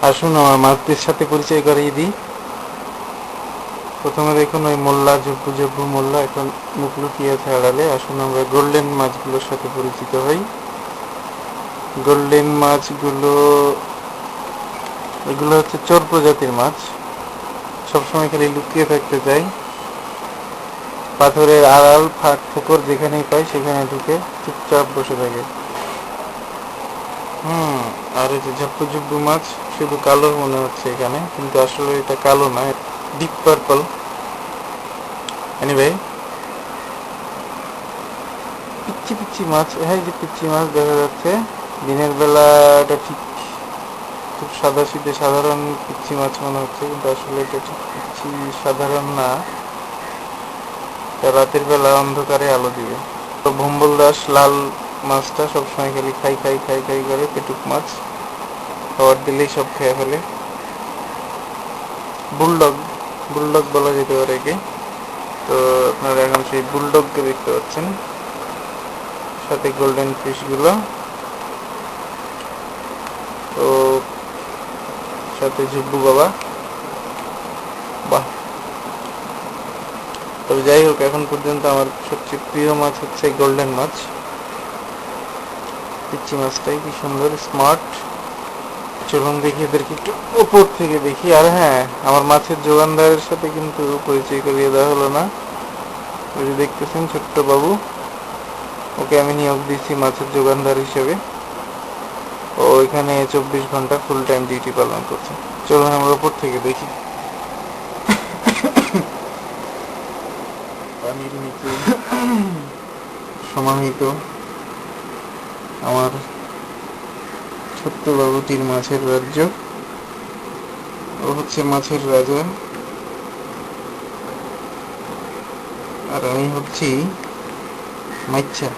আসুন আমার মাছদের সাথে পরিচয় করিয়ে দিই। প্রথমে দেখুন ওই মোল্লা, জব্বু জব্বু মোল্লা এখন মুখ লুকিয়ে আছে আড়ালে। আসুন আমরা গোল্ডেন মাছগুলোর সাথে পরিচিত হই। গোল্ডেন মাছগুলো, এগুলো হচ্ছে চোর প্রজাতির মাছ, সবসময় খালি লুকিয়ে থাকতে চাই। পাথরের আড়াল, ফাঁক ফোকর যেখানেই পাই সেখানে ঢুকে চুপচাপ বসে থাকে। আর এই যে ঝপ্পু ঝুব্বু মাছ শুধু কালো মনে হচ্ছে এখানে, কিন্তু আসলে এটা কালো না, ডিপ পার্পল। এনিওয়ে, পিচ্ছি পিচ্ছি মাছ, হ্যাঁ যে পিচ্ছি মাছ দেখা যাচ্ছে। দিনের বেলা এটা ঠিক খুব সাদা সিধে সাধারণ পিচ্ছি মাছ মনে হচ্ছে, কিন্তু আসলে এটা ঠিক পিচ্ছি সাধারণ না, রাতের বেলা অন্ধকারে আলো দিবে। তো ভম্বল দাস লাল মাছটা সবসময় খালি খাই খাই খাই খাই করে, পেটুক মাছ, খাবার দিলেই সব খেয়ে ফেলে। বুলডগ, বুলডগ বলা যেতে পারে একে। তো আপনারা এখন সেই বুলডগকে দেখতে পাচ্ছেন, সাথে গোল্ডেন ফিশগুলো, তো সাথে ঝুব্বু বাবা। বাহ! তবে যাই হোক, এখন পর্যন্ত আমার সবচেয়ে প্রিয় মাছ হচ্ছে গোল্ডেন মাছ। পিচ্ছি মাছটাই কি সুন্দর স্মার্ট। চলুন দেখি এদেরকে একটু উপর থেকে দেখি। আর হ্যাঁ, আমার মাছের যোগানদারের সাথে কিন্তু পরিচয় করিয়ে দেওয়া হলো না। ওই যে দেখতেছেন ছোট্ট বাবু, ওকে আমি নিয়োগ দিচ্ছি মাছের যোগানদার হিসেবে। ও এখানে 24 ঘন্টা ফুল টাইম ডিউটি পালন করছে। চলুন আমরা উপর থেকে দেখি। পানির নিচে সমাহিত আমার ছোট্ট বাবুটির মাছের রাজ্য। ও হচ্ছে মাছের রাজা, আর আমি হচ্ছি মাইচ্ছা।